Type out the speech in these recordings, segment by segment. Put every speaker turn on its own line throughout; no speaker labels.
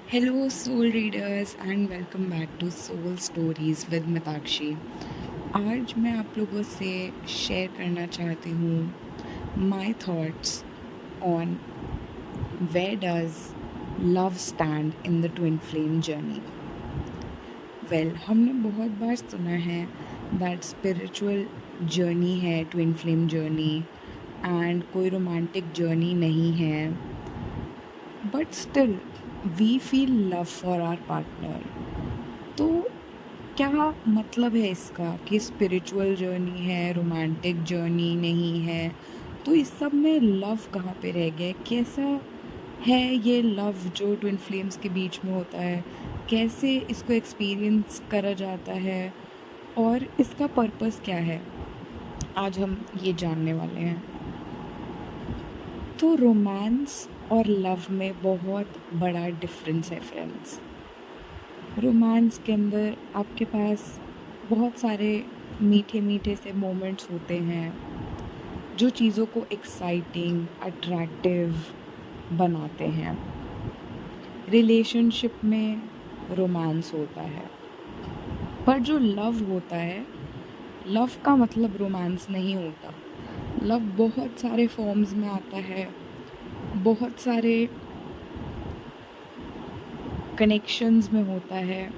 Hello, soul readers, and welcome back to Soul Stories with Mitakshi. आज मैं आप लोगों से शेयर करना चाहती हूँ my thoughts on where does love stand in the twin flame journey. Well, हमने बहुत बार सुना है दैट स्पिरिचुअल जर्नी है ट्विन फ्लेम जर्नी एंड कोई रोमांटिक जर्नी नहीं है, but still we feel love for our partner. तो क्या मतलब है इसका कि स्पिरिचुअल जर्नी है, रोमांटिक जर्नी नहीं है? तो इस सब में लव कहाँ पे रह गया? कैसा है ये लव जो ट्विन फ्लेम्स के बीच में होता है? कैसे इसको एक्सपीरियंस करा जाता है और इसका पर्पस क्या है? आज हम ये जानने वाले हैं। तो रोमांस और लव में बहुत बड़ा डिफरेंस है फ्रेंड्स। रोमांस के अंदर आपके पास बहुत सारे मीठे मीठे से मोमेंट्स होते हैं जो चीज़ों को एक्साइटिंग, अट्रैक्टिव बनाते हैं। रिलेशनशिप में रोमांस होता है, पर जो लव होता है, लव का मतलब रोमांस नहीं होता। लव बहुत सारे फॉर्म्स में आता है, बहुत सारे कनेक्शंस में होता है।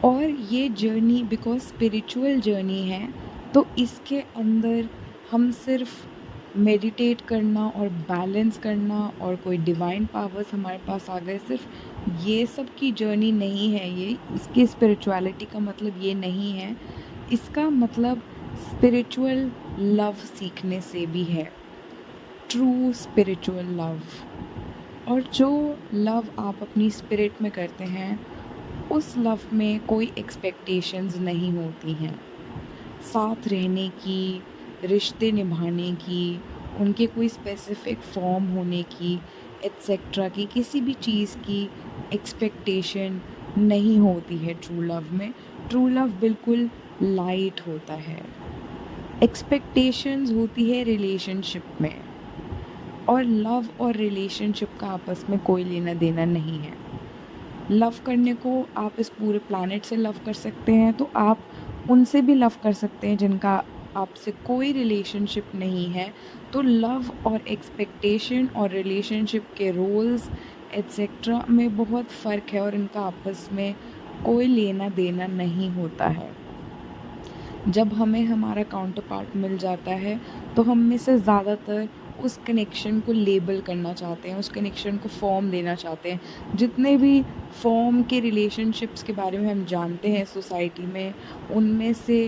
और ये जर्नी बिकॉज स्पिरिचुअल जर्नी है, तो इसके अंदर हम सिर्फ मेडिटेट करना और बैलेंस करना और कोई डिवाइन पावर्स हमारे पास आ गए, सिर्फ ये सब की जर्नी नहीं है। ये इसकी स्पिरिचुअलिटी का मतलब ये नहीं है। इसका मतलब स्पिरिचुअल लव सीखने से भी है, ट्रू स्पिरिचुअल लव। और जो लव आप अपनी स्पिरिट में करते हैं, उस लव में कोई एक्सपेक्टेशंस नहीं होती हैं। साथ रहने की, रिश्ते निभाने की, उनके कोई स्पेसिफिक फॉर्म होने की, एट्सेट्रा की, किसी भी चीज़ की एक्सपेक्टेशन नहीं होती है ट्रू लव में। ट्रू लव बिल्कुल लाइट होता है। एक्सपेक्टेशंस होती है रिलेशनशिप में, और लव और रिलेशनशिप का आपस में कोई लेना देना नहीं है। लव करने को आप इस पूरे प्लैनेट से लव कर सकते हैं, तो आप उनसे भी लव कर सकते हैं जिनका आपसे कोई रिलेशनशिप नहीं है। तो लव और एक्सपेक्टेशन और रिलेशनशिप के रोल्स एट्सेट्रा में बहुत फ़र्क है, और इनका आपस में कोई लेना देना नहीं होता है। जब हमें हमारा काउंटर पार्ट मिल जाता है, तो हम में से ज़्यादातर उस कनेक्शन को लेबल करना चाहते हैं, उस कनेक्शन को फॉर्म देना चाहते हैं। जितने भी फॉर्म के रिलेशनशिप्स के बारे में हम जानते हैं सोसाइटी में, उनमें से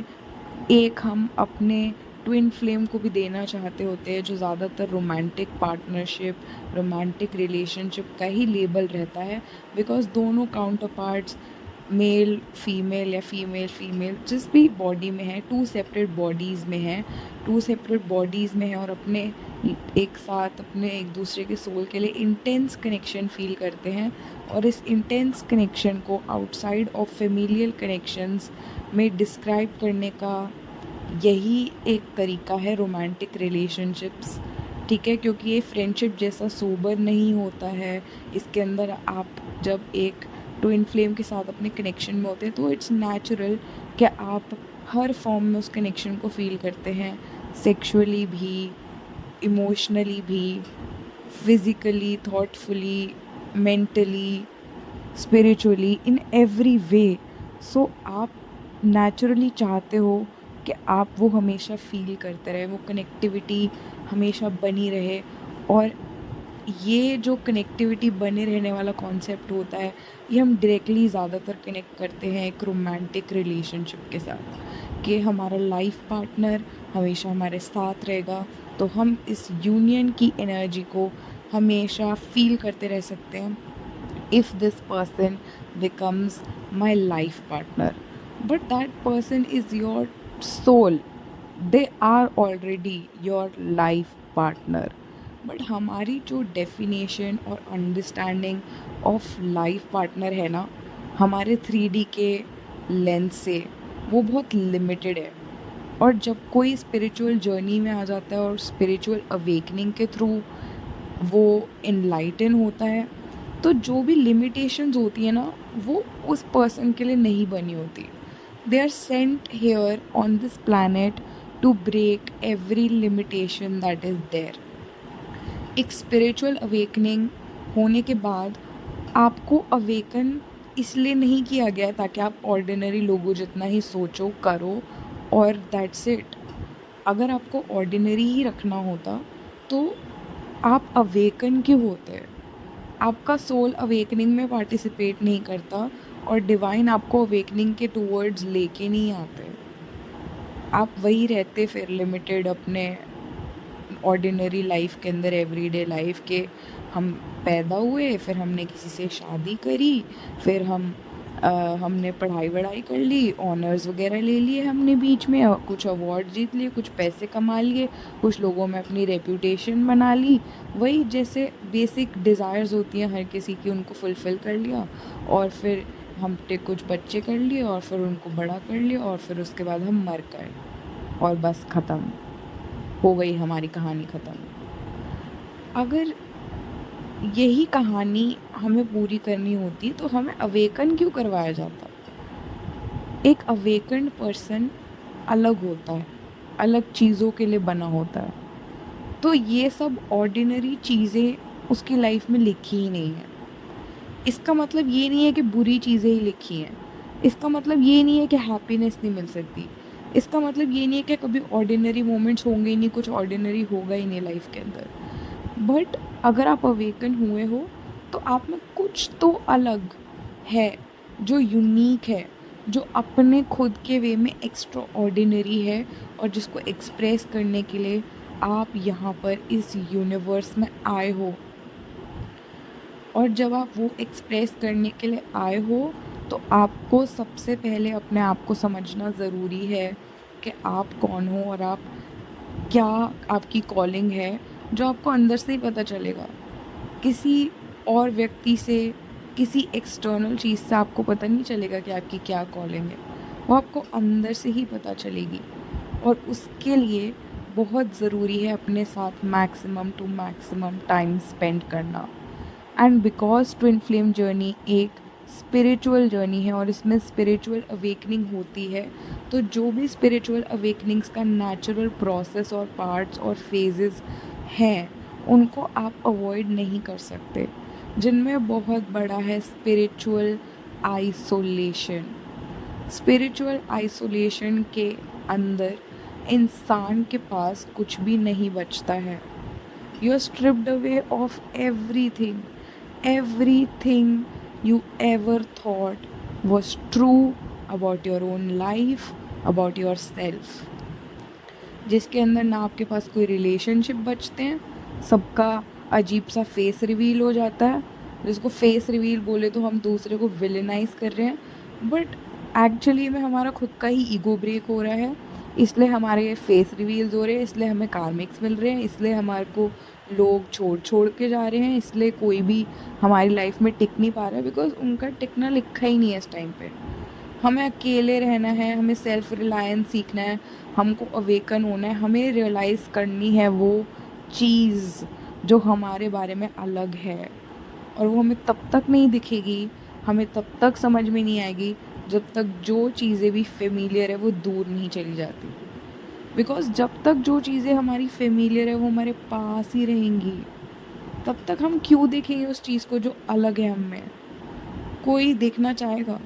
एक हम अपने ट्विन फ्लेम को भी देना चाहते होते हैं, जो ज़्यादातर रोमांटिक पार्टनरशिप, रोमांटिक रिलेशनशिप का ही लेबल रहता है। बिकॉज दोनों काउंटर पार्ट्स मेल फीमेल या फीमेल फीमेल जिस भी बॉडी में है, टू सेपरेट बॉडीज़ में है, टू सेपरेट बॉडीज़ में है, और अपने एक साथ अपने एक दूसरे के सोल के लिए इंटेंस कनेक्शन फील करते हैं। और इस इंटेंस कनेक्शन को आउटसाइड ऑफ फेमिलियल कनेक्शंस में डिस्क्राइब करने का यही एक तरीका है रोमांटिक रिलेशनशिप्स। ठीक है, क्योंकि ये फ्रेंडशिप जैसा सोबर नहीं होता है। इसके अंदर आप जब एक ट्विन फ्लेम के साथ अपने कनेक्शन में होते हैं, तो इट्स नेचुरल कि आप हर फॉर्म में उस कनेक्शन को फील करते हैं, सेक्सुअली भी, इमोशनली भी, physically, thoughtfully, mentally, spiritually, in every way. So आप नेचुरली चाहते हो कि आप वो हमेशा फील करते रहे, वो कनेक्टिविटी हमेशा बनी रहे। और ये जो कनेक्टिविटी बने रहने वाला कॉन्सेप्ट होता है, ये हम डायरेक्टली ज़्यादातर कनेक्ट करते हैं एक रोमांटिक रिलेशनशिप के साथ, कि हमारा लाइफ पार्टनर हमेशा हमारे साथ रहेगा। तो हम इस यूनियन की एनर्जी को हमेशा फील करते रह सकते हैं, if this person becomes my life partner. But that person is your soul, they are already your life partner. But हमारी जो डेफिनेशन और अंडरस्टैंडिंग ऑफ लाइफ पार्टनर है ना, हमारे 3D के लेंस से, वो बहुत लिमिटेड है। और जब कोई स्पिरिचुअल जर्नी में आ जाता है और स्पिरिचुअल अवेकनिंग के थ्रू वो इनलाइटन होता है, तो जो भी लिमिटेशंस होती है ना, वो उस पर्सन के लिए नहीं बनी होती। They are sent here on this planet to break every limitation that is there. एक स्पिरिचुअल अवेकनिंग होने के बाद आपको अवेकन इसलिए नहीं किया गया ताकि आप ऑर्डिनरी लोगों जितना ही सोचो करो और दैट्स इट। अगर आपको ऑर्डिनरी ही रखना होता तो आप अवेकन क्यों होते? आपका सोल अवेकनिंग में पार्टिसिपेट नहीं करता और डिवाइन आपको अवेकनिंग के टूवर्ड्स लेके नहीं आते। आप वही रहते फिर लिमिटेड अपने ऑर्डिनरी लाइफ के अंदर, एवरीडे लाइफ के। हम पैदा हुए, फिर हमने किसी से शादी करी, फिर हमने पढ़ाई वढ़ाई कर ली, ऑनर्स वगैरह ले लिए हमने बीच में, कुछ अवार्ड जीत लिए, कुछ पैसे कमा लिए, कुछ लोगों में अपनी रेप्यूटेशन बना ली। वही जैसे बेसिक डिज़ायर्स होती हैं हर किसी की, उनको फुलफ़िल कर लिया और फिर हमने कुछ बच्चे कर लिए और फिर उनको बड़ा कर लिया और फिर उसके बाद हम मर गए और बस ख़त्म हो गई हमारी कहानी ख़त्म। अगर यही कहानी हमें पूरी करनी होती तो हमें अवेकन क्यों करवाया जाता? एक अवेकन्ड पर्सन अलग होता है, अलग चीज़ों के लिए बना होता है। तो ये सब ऑर्डिनरी चीज़ें उसकी लाइफ में लिखी ही नहीं है। इसका मतलब ये नहीं है कि बुरी चीज़ें ही लिखी हैं। इसका मतलब ये नहीं है कि हैप्पीनेस नहीं मिल सकती। इसका मतलब ये नहीं है कि कभी ऑर्डिनरी मोमेंट्स होंगे ही नहीं, कुछ ऑर्डिनरी होगा ही नहीं लाइफ के अंदर। बट अगर आप अवेकन हुए हो तो आप में कुछ तो अलग है, जो यूनिक है, जो अपने खुद के वे में एक्स्ट्रा ऑर्डिनरी है और जिसको एक्सप्रेस करने के लिए आप यहाँ पर इस यूनिवर्स में आए हो। और जब आप वो एक्सप्रेस करने के लिए आए हो तो आपको सबसे पहले अपने आप को समझना ज़रूरी है कि आप कौन हो और आप क्या, आपकी कॉलिंग है, जो आपको अंदर से ही पता चलेगा। किसी और व्यक्ति से, किसी एक्सटर्नल चीज़ से आपको पता नहीं चलेगा कि आपकी क्या कॉलिंग है। वो आपको अंदर से ही पता चलेगी और उसके लिए बहुत ज़रूरी है अपने साथ maximum to maximum time spend करना। And because twin flame journey एक स्पिरिचुअल जर्नी है और इसमें स्पिरिचुअल अवेकनिंग होती है, तो जो भी स्पिरिचुअल अवेकनिंग्स का नेचुरल प्रोसेस और पार्ट्स और फेजेस हैं उनको आप अवॉइड नहीं कर सकते, जिनमें बहुत बड़ा है स्पिरिचुअल आइसोलेशन। स्पिरिचुअल आइसोलेशन के अंदर इंसान के पास कुछ भी नहीं बचता है। You are stripped away of everything you ever thought was true about your own life, about yourself। जिसके अंदर ना आपके पास कोई रिलेशनशिप बचते हैं, सबका अजीब सा फेस रिवील हो जाता है। जिसको फेस रिवील बोले तो हम दूसरे को विलेनाइज कर रहे हैं, बट एक्चुअली में हमारा खुद का ही ईगो ब्रेक हो रहा है, इसलिए हमारे फेस रिवील्स हो रहे हैं, इसलिए हमें कार्मिक्स मिल रहे हैं, इसलिए हमारे को लोग छोड़ के जा रहे हैं, इसलिए कोई भी हमारी लाइफ में टिक नहीं पा रहा है, बिकॉज उनका टिकना लिखा ही नहीं है इस टाइम पे। हमें अकेले रहना है, हमें सेल्फ रिलायंस सीखना है, हमको अवेकन होना है, हमें रियलाइज़ करनी है वो चीज़ जो हमारे बारे में अलग है, और वो हमें तब तक नहीं दिखेगी, हमें तब तक समझ में नहीं आएगी जब तक जो चीज़ें भी फेमिलियर है वो दूर नहीं चली जाती। बिकॉज जब तक जो चीज़ें हमारी फेमिलियर है वो हमारे पास ही रहेंगी, तब तक हम क्यों देखेंगे उस चीज़ को जो अलग है हम में? कोई देखना चाहेगा?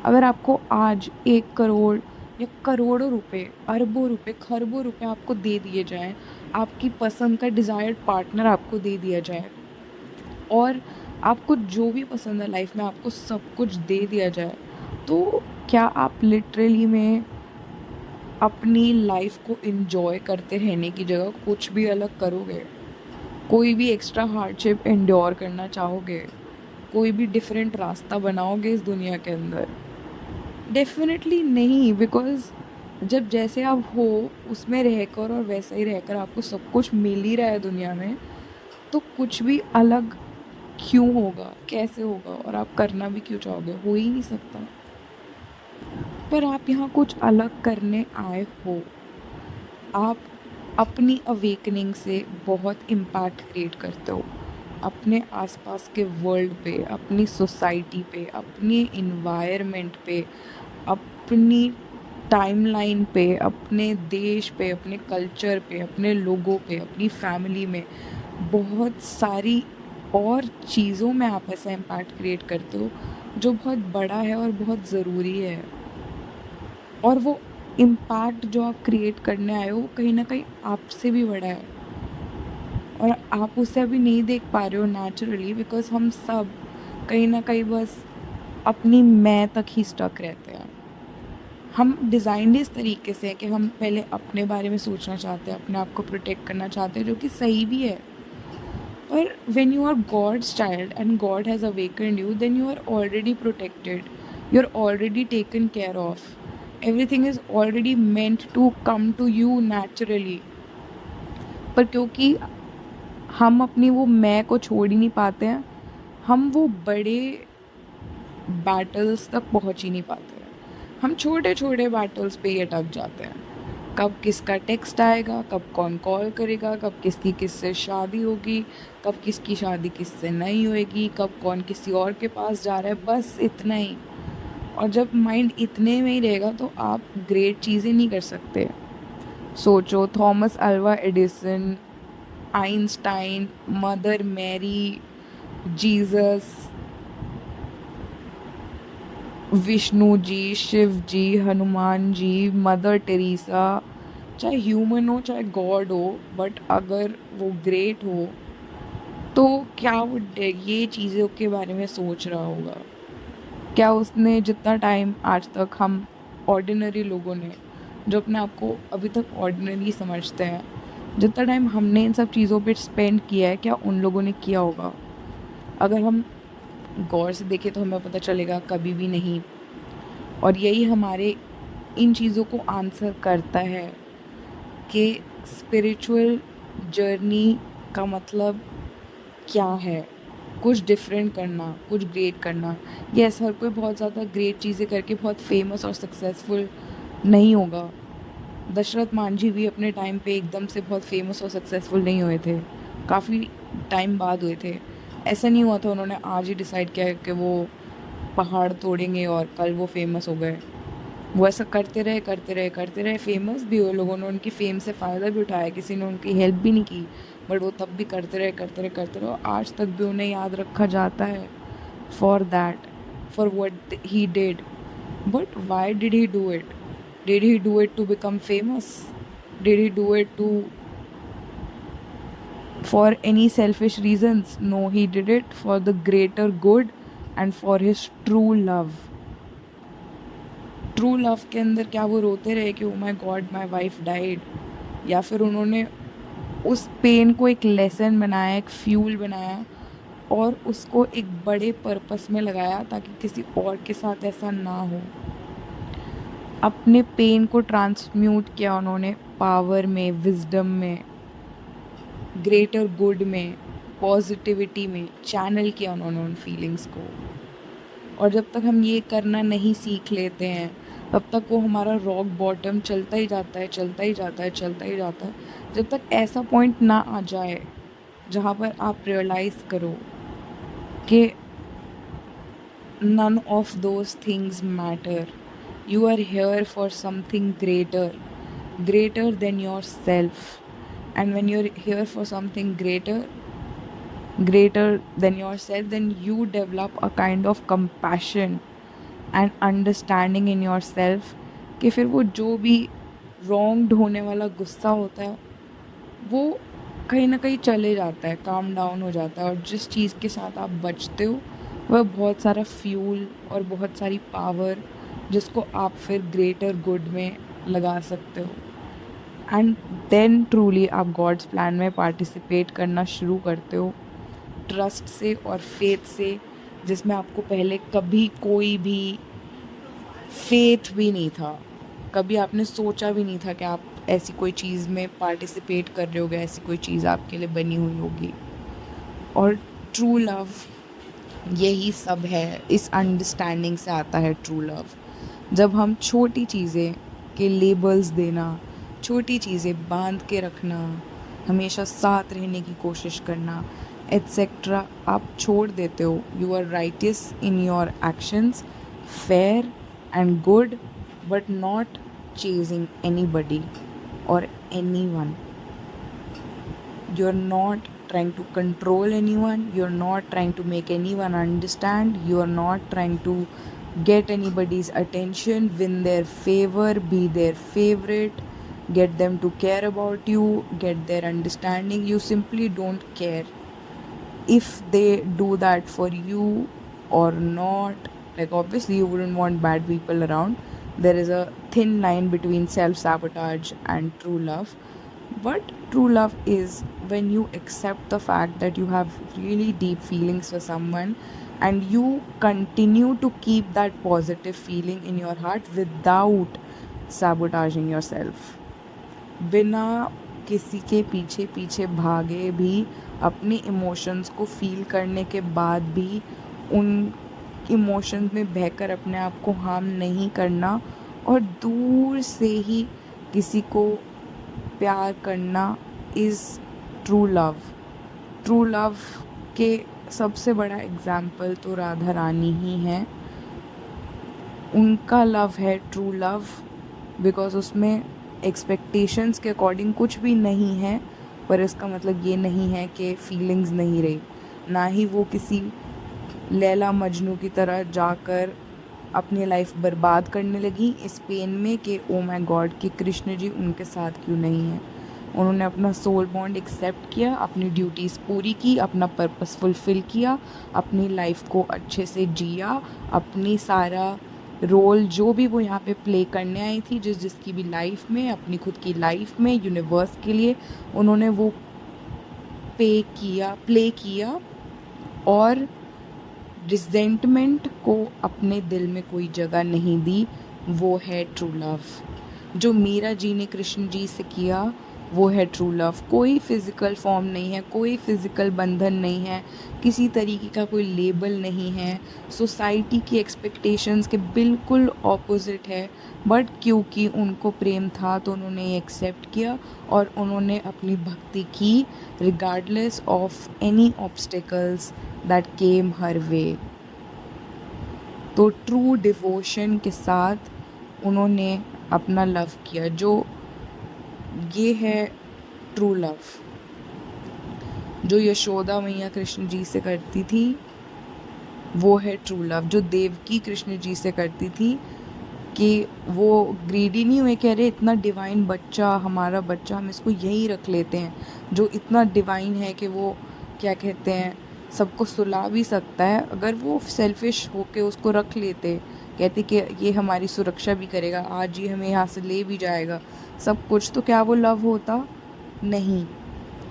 अगर आपको आज 1 करोड़ या करोड़ों रुपए, अरबों रुपए, खरबों रुपए आपको दे दिए जाएं, आपकी पसंद का डिज़ायर्ड पार्टनर आपको दे दिया जाए और आपको जो भी पसंद है लाइफ में आपको सब कुछ दे दिया जाए, तो क्या आप लिटरली में अपनी लाइफ को एंजॉय करते रहने की जगह कुछ भी अलग करोगे? कोई भी एक्स्ट्रा हार्डशिप एंड्योर करना चाहोगे? कोई भी डिफरेंट रास्ता बनाओगे इस दुनिया के अंदर? डेफिनेटली नहीं, बिकॉज जब जैसे आप हो उसमें रहकर और वैसा ही रहकर आपको सब कुछ मिल ही रहा है दुनिया में, तो कुछ भी अलग क्यों होगा, कैसे होगा, और आप करना भी क्यों चाहोगे? हो ही नहीं सकता। पर आप यहाँ कुछ अलग करने आए हो। आप अपनी अवेकनिंग से बहुत इम्पैक्ट क्रिएट करते हो, अपने आसपास के वर्ल्ड पे, अपनी सोसाइटी पे, अपने इन्वायरमेंट पे, अपनी टाइमलाइन पे, अपने देश पे, अपने कल्चर पे, अपने लोगों पे, अपनी फैमिली में, बहुत सारी और चीज़ों में आप ऐसा इम्पैक्ट क्रिएट करते हो जो बहुत बड़ा है और बहुत ज़रूरी है। और वो इम्पैक्ट जो आप क्रिएट करने आए हो वो कहीं ना कहीं आपसे भी बड़ा है, और आप उसे अभी नहीं देख पा रहे हो नेचुरली, बिकॉज हम सब कहीं ना कहीं बस अपनी मैं तक ही स्टक रहते हैं। हम डिज़ाइंड इस तरीके से है कि हम पहले अपने बारे में सोचना चाहते हैं, अपने आप को प्रोटेक्ट करना चाहते हैं, जो कि सही भी है। पर when you are God's child and God has awakened you, then you are already protected. You're already taken care of. Everything is already meant to come to you naturally. पर क्योंकि हम अपनी वो मैं को छोड़ ही नहीं पाते हैं, हम वो बड़े बैटल्स तक पहुंच ही नहीं पाते हैं। हम छोटे छोटे बैटल्स पे ही अटक जाते हैं। कब किसका टेक्स्ट आएगा, कब कौन कॉल करेगा, कब किसकी किससे शादी होगी, कब किसकी शादी किससे नहीं होएगी, कब कौन किसी और के पास जा रहा है, बस इतना ही। और जब माइंड इतने में ही रहेगा तो आप ग्रेट चीज़ें नहीं कर सकते। सोचो, Thomas Alva Edison, Einstein, mother Mary, Jesus, Vishnu ji, Shiv ji, Hanuman ji, mother Teresa, चाहे ह्यूमन हो चाहे गॉड हो, बट अगर वो ग्रेट हो तो क्या वो ये चीज़ों के बारे में सोच रहा होगा? क्या उसने जितना टाइम आज तक हम ऑर्डिनरी लोगों ने, जो अपने आप को अभी तक ऑर्डिनरी समझते हैं, जितना टाइम हमने इन सब चीज़ों पे स्पेंड किया है, क्या उन लोगों ने किया होगा? अगर हम गौर से देखें तो हमें पता चलेगा कभी भी नहीं। और यही हमारे इन चीज़ों को आंसर करता है कि स्पिरिचुअल जर्नी का मतलब क्या है। कुछ डिफरेंट करना, कुछ ग्रेट करना। यस, हर कोई बहुत ज़्यादा ग्रेट चीज़ें करके बहुत फेमस और सक्सेसफुल नहीं होगा। दशरथ मांझी भी अपने टाइम पे एकदम से बहुत फेमस और सक्सेसफुल नहीं हुए थे, काफ़ी टाइम बाद हुए थे। ऐसा नहीं हुआ था उन्होंने आज ही डिसाइड किया कि वो पहाड़ तोड़ेंगे और कल वो फेमस हो गए। वो ऐसा करते रहे करते रहे करते रहे, फेमस भी हुए, लोगों ने उनकी फेम से फ़ायदा भी उठाया, किसी ने उनकी हेल्प भी नहीं की, बट वो तब भी करते रहे करते रहे करते रहे। आज तक भी उन्हें याद रखा जाता है for that, for what he did. But why did he do it? Did he do it to become famous? Did he do it to for any selfish reasons? No, he did it for the greater good and for his true love. True love के अंदर क्या वो रोते रहे कि oh my God my wife died, या फिर उन्होंने उस पेन को एक लेसन बनाया, एक फ्यूल बनाया और उसको एक बड़े पर्पस में लगाया ताकि किसी और के साथ ऐसा ना हो। अपने पेन को ट्रांसम्यूट किया उन्होंने पावर में, विजडम में, ग्रेटर गुड में, पॉजिटिविटी में, चैनल किया उन्होंने उन फीलिंग्स को। और जब तक हम ये करना नहीं सीख लेते हैं तब तक वो हमारा रॉक बॉटम चलता ही जाता है, चलता ही जाता है, चलता ही जाता है, जब तक ऐसा पॉइंट ना आ जाए जहाँ पर आप रियलाइज़ करो कि none of those things matter. You are here for something greater than yourself. And when you're here for something greater than yourself, then you develop a kind of compassion and understanding in yourself कि फिर वो जो भी wronged होने वाला गुस्सा होता है वो कहीं ना कहीं चले जाता है, काम डाउन हो जाता है, और जिस चीज़ के साथ आप बचते हो वह बहुत सारा फ्यूल और बहुत सारी पावर जिसको आप फिर ग्रेटर गुड में लगा सकते हो। एंड देन ट्रूली आप गॉड्स प्लान में पार्टिसिपेट करना शुरू करते हो, ट्रस्ट से और फेथ से, जिसमें आपको पहले कभी कोई भी फेथ भी नहीं था, कभी आपने सोचा भी नहीं था कि आप ऐसी कोई चीज़ में पार्टिसिपेट कर रहे होगे, ऐसी कोई चीज़ आपके लिए बनी हुई होगी। और ट्रू लव यही सब है, इस अंडरस्टैंडिंग से आता है ट्रू लव। जब हम छोटी चीज़ें के लेबल्स देना, छोटी चीज़ें बांध के रखना, हमेशा साथ रहने की कोशिश करना, एट्सेट्रा आप छोड़ देते हो. You are righteous in your actions, fair and good, but not chasing anybody or anyone. You're not trying to control anyone, you're not trying to make anyone understand, you're not trying to get anybody's attention, win their favor, be their favorite, get them to care about you, get their understanding. You simply don't care if they do that for you or not. Like, obviously you wouldn't want bad people around. There is a thin line between self-sabotage and true love. But true love is when you accept the fact that you have really deep feelings for someone and you continue to keep that positive feeling in your heart without sabotaging yourself. बिना किसी के पीछे पीछे भागे भी, अपने emotions को feel करने के बाद भी उन इमोशंस में बहकर अपने आप को हार्म नहीं करना और दूर से ही किसी को प्यार करना is true love. True love के सबसे बड़ा एग्जाम्पल तो राधा रानी ही हैं. उनका लव है ट्रू लव, बिकॉज उसमें एक्सपेक्टेशंस के अकॉर्डिंग कुछ भी नहीं है. पर इसका मतलब ये नहीं है कि फीलिंग्स नहीं रही. ना ही वो किसी लैला मजनू की तरह जाकर अपनी लाइफ बर्बाद करने लगी इस पेन में कि ओ माय गॉड कि कृष्ण जी उनके साथ क्यों नहीं हैं. उन्होंने अपना सोल बॉन्ड एक्सेप्ट किया, अपनी ड्यूटीज़ पूरी की, अपना पर्पस फुलफ़िल किया, अपनी लाइफ को अच्छे से जिया, अपनी सारा रोल जो भी वो यहाँ पे प्ले करने आई थी, जिसकी भी लाइफ में, अपनी खुद की लाइफ में, यूनिवर्स के लिए उन्होंने वो प्ले किया. और रिजेंटमेंट को अपने दिल में कोई जगह नहीं दी. वो है ट्रू लव. जो मीरा जी ने कृष्ण जी से किया वो है ट्रू लव. कोई फिज़िकल फॉर्म नहीं है, कोई फिज़िकल बंधन नहीं है, किसी तरीके का कोई लेबल नहीं है, सोसाइटी की एक्सपेक्टेशंस के बिल्कुल ऑपोजिट है. बट क्योंकि उनको प्रेम था तो उन्होंने ये एक्सेप्ट किया और उन्होंने अपनी भक्ति की regardless of any obstacles that came her way. तो ट्रू डिवोशन के साथ उन्होंने अपना लव किया. जो ये है ट्रू लव जो यशोदा मैया कृष्ण जी से करती थी. वो है ट्रू लव जो देवकी कृष्ण जी से करती थी कि वो ग्रीडी नहीं हुए, कह रहे इतना डिवाइन बच्चा, हमारा बच्चा, हम इसको यहीं रख लेते हैं, जो इतना डिवाइन है कि वो क्या कहते हैं सबको सुला भी सकता है. अगर वो सेल्फिश होके उसको रख लेते, कहते कि ये हमारी सुरक्षा भी करेगा, आज ये हमें यहाँ से ले भी जाएगा सब कुछ, तो क्या वो लव होता? नहीं.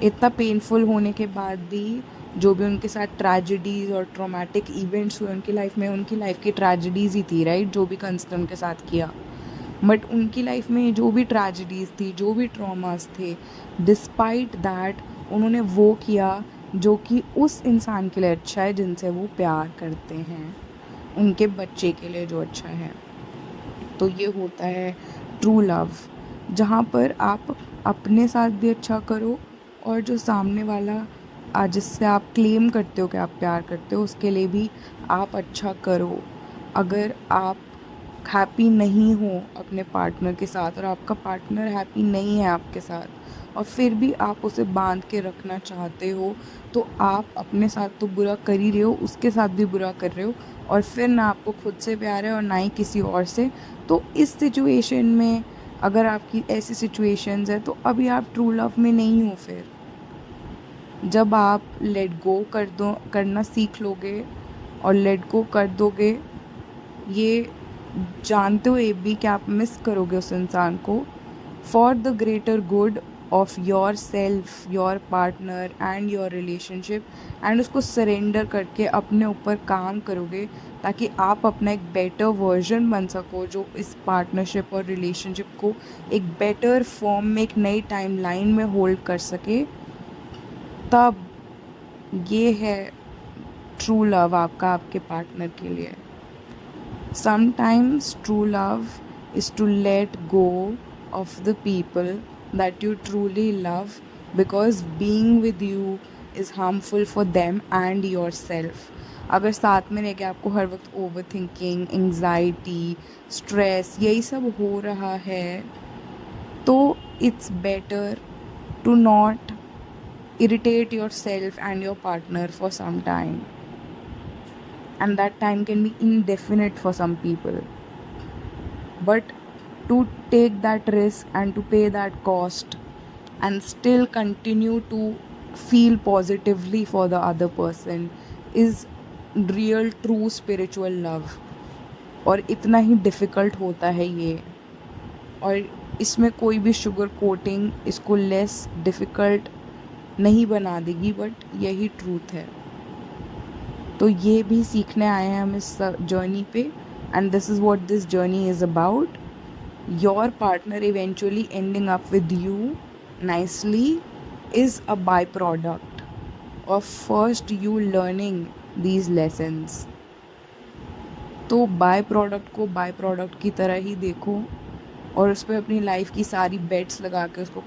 इतना पेनफुल होने के बाद भी जो भी उनके साथ ट्रेजेडीज़ और ट्रॉमेटिक इवेंट्स हुए उनकी लाइफ में, उनकी लाइफ की ट्रेजेडीज़ ही थी, राइट, जो भी कंसर्न उनके साथ किया. बट उनकी लाइफ में जो भी ट्रेजेडीज़ थी, जो भी ट्रॉमास थे, डिस्पाइट दैट उन्होंने वो किया जो कि उस इंसान के लिए अच्छा है जिनसे वो प्यार करते हैं, उनके बच्चे के लिए जो अच्छा है. तो ये होता है ट्रू लव, जहाँ पर आप अपने साथ भी अच्छा करो और जो सामने वाला जिससे आप क्लेम करते हो कि आप प्यार करते हो उसके लिए भी आप अच्छा करो. अगर आप हैप्पी नहीं हो अपने पार्टनर के साथ और आपका पार्टनर हैप्पी नहीं है आपके साथ और फिर भी आप उसे बांध के रखना चाहते हो, तो आप अपने साथ तो बुरा कर ही रहे हो, उसके साथ भी बुरा कर रहे हो और फिर ना आपको खुद से प्यार है और ना ही किसी और से. तो इस सिचुएशन में अगर आपकी ऐसी सिचुएशंस है तो अभी आप ट्रू लव में नहीं हो. फिर जब आप लेट गो करना सीख लोगे और लेट गो कर दोगे, ये जानते हुए भी कि आप मिस करोगे उस इंसान को, for the greater good of your self, your partner and your relationship, and उसको सरेंडर करके अपने ऊपर काम करोगे ताकि आप अपना एक बेटर वर्जन बन सको जो इस पार्टनरशिप और रिलेशनशिप को एक बेटर फॉर्म में, एक नई टाइमलाइन में होल्ड कर सके. तब ये है ट्रू लव आपका आपके पार्टनर के लिए. Sometimes true love is to let go of the people that you truly love, because being with you is harmful for them and your self. अगर साथ में रह के आपको हर वक्त ओवर थिंकिंग, एंग्जाइटी, स्ट्रेस यही सब हो रहा है, तो it's better to not irritate yourself and your partner for some time, and that time can be indefinite for some people, but to take that risk and to pay that cost and still continue to feel positively for the other person is real true spiritual love। और इतना ही difficult होता है ये, और इसमें कोई भी sugar coating इसको लेस डिफ़िकल्ट नहीं बना देगी, बट यही ट्रूथ है। तो ये भी सीखने आए हैं हम इस जर्नी पे, and this is what this journey is about. Your partner eventually ending up with you nicely is a by product of first you learning these lessons. तो बाय प्रोडक्ट को बाय प्रोडक्ट की तरह ही देखो और उस पर अपनी लाइफ की सारी बेट्स लगा के उसको